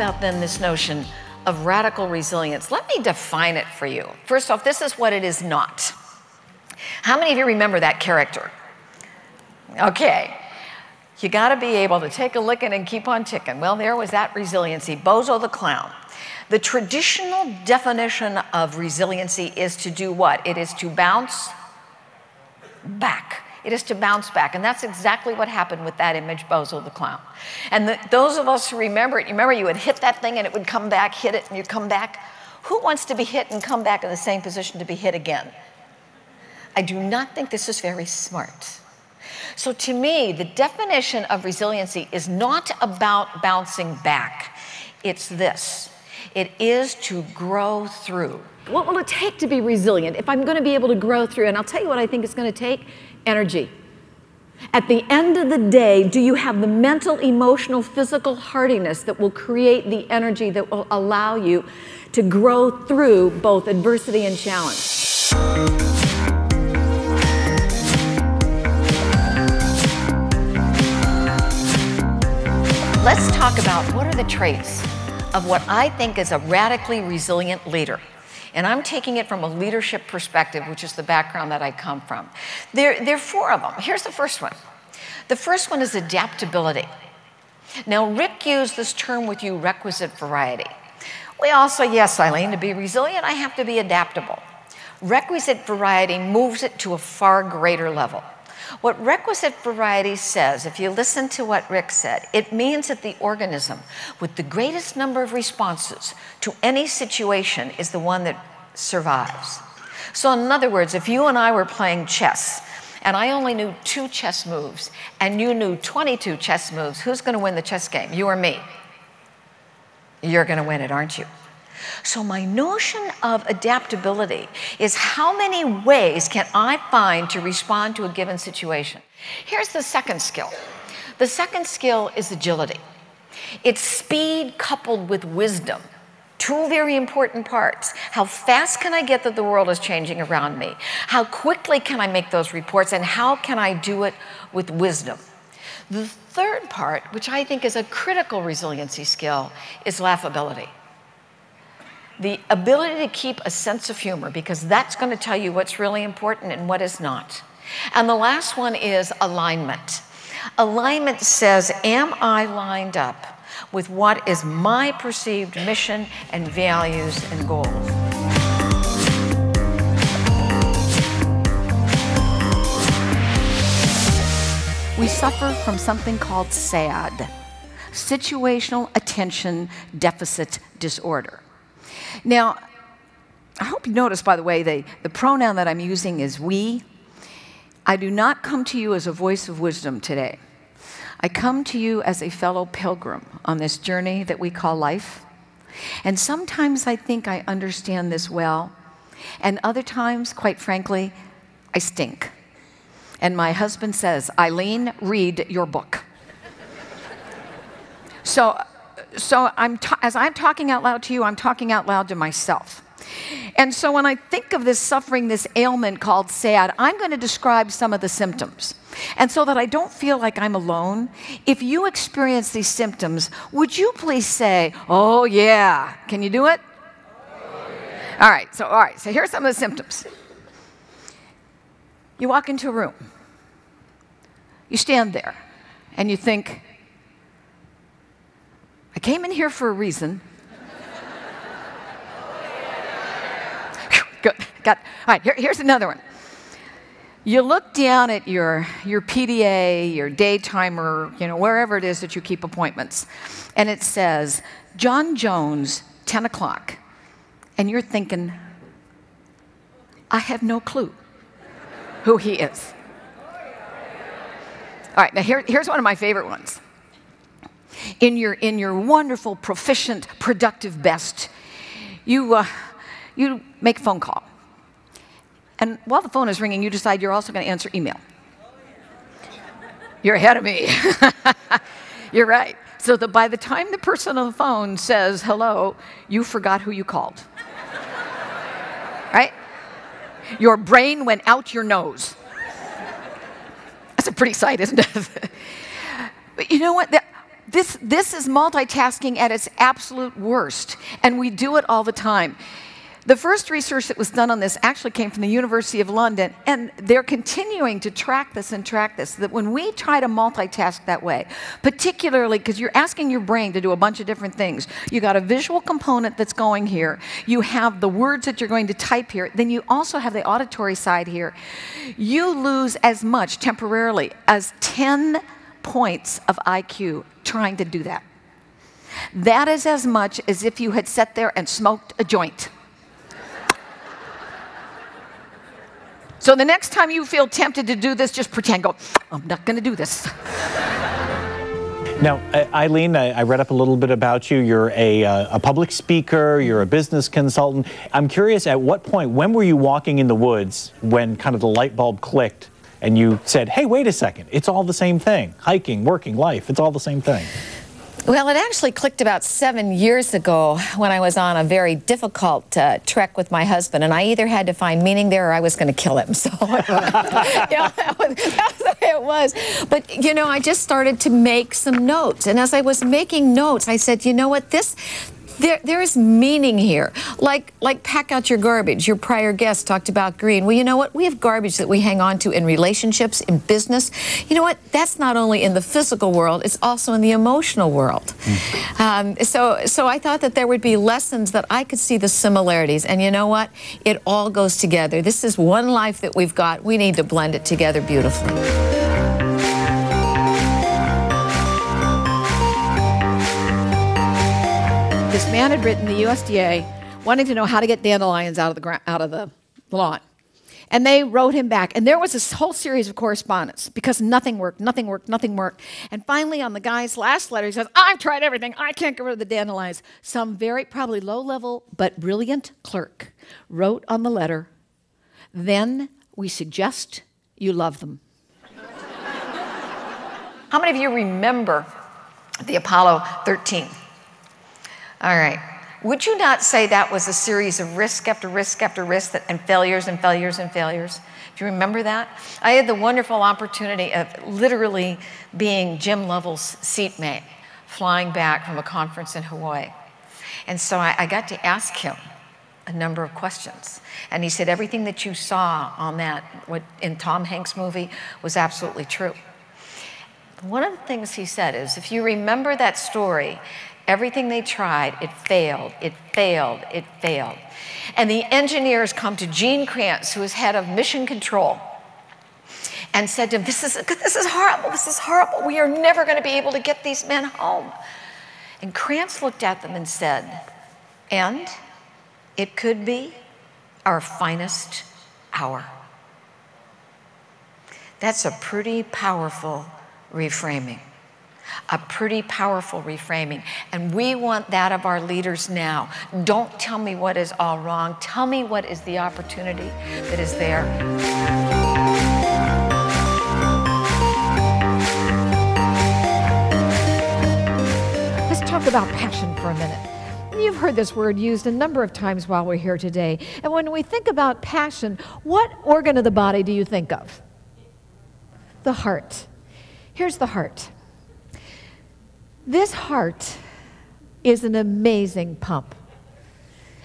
about then this notion of radical resilience. Let me define it for you. First off, this is what it is not. How many of you remember that character? Okay. You got to be able to take a licking and keep on ticking. Well, there was that resiliency, Bozo the Clown. The traditional definition of resiliency is to do what? It is to bounce back. It is to bounce back. And that's exactly what happened with that image, Bozo the Clown. And those of us who remember it, you remember you would hit that thing and it would come back, hit it and you'd come back. Who wants to be hit and come back in the same position to be hit again? I do not think this is very smart. So to me, the definition of resiliency is not about bouncing back. It's this. It is to grow through. What will it take to be resilient if I'm going to be able to grow through? And I'll tell you what I think it's going to take. Energy. At the end of the day, do you have the mental, emotional, physical hardiness that will create the energy that will allow you to grow through both adversity and challenge? Let's talk about what are the traits of what I think is a radically resilient leader. And I'm taking it from a leadership perspective, which is the background that I come from. There are 4 of them. Here's the first one. The first one is adaptability. Now, Rick used this term with you, requisite variety. We all say, yes, Eileen, to be resilient, I have to be adaptable. Requisite variety moves it to a far greater level. What requisite variety says, if you listen to what Rick said, it means that the organism with the greatest number of responses to any situation is the one that survives. So in other words, if you and I were playing chess, and I only knew 2 chess moves, and you knew 22 chess moves, who's going to win the chess game, you or me? You're going to win it, aren't you? So my notion of adaptability is how many ways can I find to respond to a given situation? Here's the second skill. The second skill is agility. It's speed coupled with wisdom. 2 very important parts. How fast can I get that the world is changing around me? How quickly can I make those reports? And how can I do it with wisdom? The third part, which I think is a critical resiliency skill, is laughability. The ability to keep a sense of humor, because that's going to tell you what's really important and what is not. And the last one is alignment. Alignment says, am I lined up with what is my perceived mission and values and goals? We suffer from something called SAD, Situational Attention Deficit Disorder. Now, I hope you notice, by the way, the pronoun that I'm using is we. I do not come to you as a voice of wisdom today. I come to you as a fellow pilgrim on this journey that we call life. And sometimes I think I understand this well, and other times, quite frankly, I stink. And my husband says, Eileen, read your book. So as I'm talking out loud to you, I'm talking out loud to myself. And so when I think of this suffering, this ailment called SAD, I'm going to describe some of the symptoms. And so that I don't feel like I'm alone, if you experience these symptoms, would you please say, oh yeah, can you do it? Oh, yeah. All right, so here's some of the symptoms. You walk into a room, you stand there, and you think, I came in here for a reason. Good. Got. All right, here's another one. You look down at your PDA, your day timer, wherever it is that you keep appointments, and it says, John Jones, 10 o'clock. And you're thinking, I have no clue who he is. All right, now here's one of my favorite ones. In your wonderful, proficient, productive best, you make a phone call. And while the phone is ringing, you decide you're also going to answer email. You're ahead of me. You're right. So that by the time the person on the phone says hello, you forgot who you called. Right? Your brain went out your nose. That's a pretty sight, isn't it? But you know what? this is multitasking at its absolute worst, and we do it all the time. The first research that was done on this actually came from the University of London, and they're continuing to track this, that when we try to multitask that way, particularly because you're asking your brain to do a bunch of different things. You got a visual component that's going here, you have the words that you're going to type here, then you also have the auditory side here. You lose as much temporarily as 10 points of IQ trying to do that. That is as much as if you had sat there and smoked a joint. So the next time you feel tempted to do this, just pretend, go, I'm not going to do this. Now, Eileen, I read up a little bit about you. You're a public speaker, you're a business consultant. I'm curious, at what point, when were you walking in the woods when kind of the light bulb clicked and you said, hey, wait a second, it's all the same thing. Hiking, working, life, it's all the same thing. Well, it actually clicked about 7 years ago when I was on a very difficult trek with my husband, and I either had to find meaning there or I was going to kill him. So, yeah, that was the way it was. But, you know, I just started to make some notes, and as I was making notes, I said, you know what, there is meaning here. Like pack out your garbage. Your prior guest talked about green. Well, you know what? We have garbage that we hang on to in relationships, in business. You know what? That's not only in the physical world, it's also in the emotional world. So I thought that there would be lessons that I could see the similarities. And you know what? It all goes together. This is one life that we've got. We need to blend it together beautifully. This man had written the USDA wanting to know how to get dandelions out of the lawn. And they wrote him back. And there was this whole series of correspondence because nothing worked, nothing worked, nothing worked. And finally, on the guy's last letter, he says, I've tried everything. I can't get rid of the dandelions. Some very probably low-level but brilliant clerk wrote on the letter, then we suggest you love them. How many of you remember the Apollo 13? All right. Would you not say that was a series of risk after risk after risk and failures and failures and failures? Do you remember that? I had the wonderful opportunity of literally being Jim Lovell's seatmate, flying back from a conference in Hawaii. And so I got to ask him a number of questions. And he said everything that you saw on that, in Tom Hanks' movie, was absolutely true. One of the things he said is, if you remember that story, everything they tried, it failed, it failed, it failed. And the engineers come to Gene Kranz, who is head of mission control, and said to him, this is horrible, this is horrible. We are never going to be able to get these men home. And Kranz looked at them and said, and it could be our finest hour. That's a pretty powerful reframing. A pretty powerful reframing. And we want that of our leaders now. Don't tell me what is all wrong. Tell me what is the opportunity that is there. Let's talk about passion for a minute. You've heard this word used a number of times while we're here today. And when we think about passion, what organ of the body do you think of? The heart. Here's the heart. This heart is an amazing pump.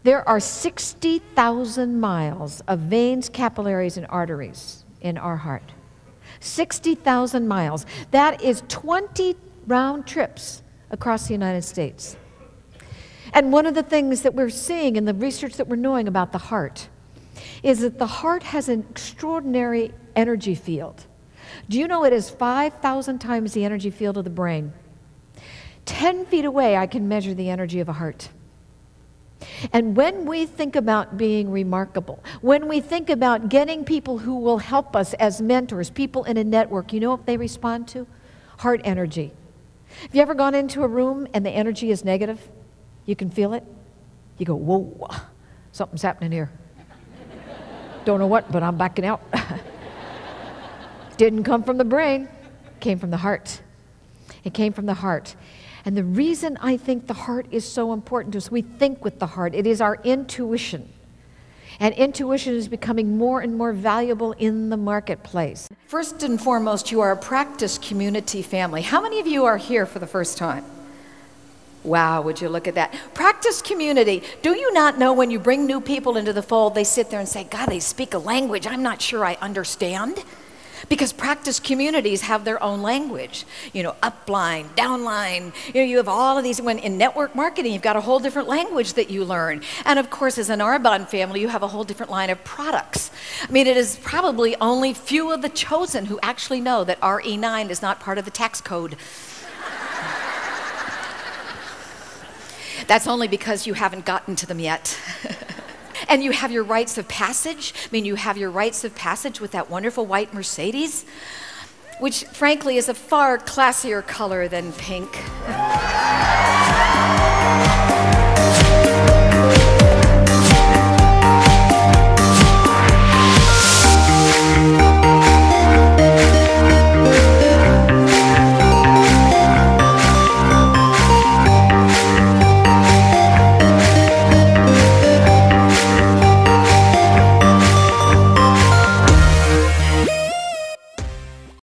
There are 60,000 miles of veins, capillaries, and arteries in our heart. 60,000 miles. That is 20 round trips across the United States. And one of the things that we're seeing in the research that we're knowing about the heart is that the heart has an extraordinary energy field. Do you know it is 5,000 times the energy field of the brain? 10 feet away, I can measure the energy of a heart. And when we think about being remarkable, when we think about getting people who will help us as mentors, people in a network, you know what they respond to? Heart energy. Have you ever gone into a room and the energy is negative? You can feel it? You go, whoa, something's happening here. Don't know what, but I'm backing out. Didn't come from the brain, came from the heart. It came from the heart. And the reason I think the heart is so important to us, we think with the heart. It is our intuition. And intuition is becoming more and more valuable in the marketplace. First and foremost, you are a practice community family. How many of you are here for the first time? Wow, would you look at that. Practice community. Do you not know when you bring new people into the fold, they sit there and say, God, they speak a language I'm not sure I understand? Because practice communities have their own language. You know, upline, downline, you have all of these. When in network marketing, you've got a whole different language that you learn. And of course, as an Arbonne family, you have a whole different line of products. I mean, it is probably only few of the chosen who actually know that RE9 is not part of the tax code. That's only because you haven't gotten to them yet. And you have your rites of passage. I mean, you have your rites of passage with that wonderful white Mercedes, which frankly is a far classier color than pink.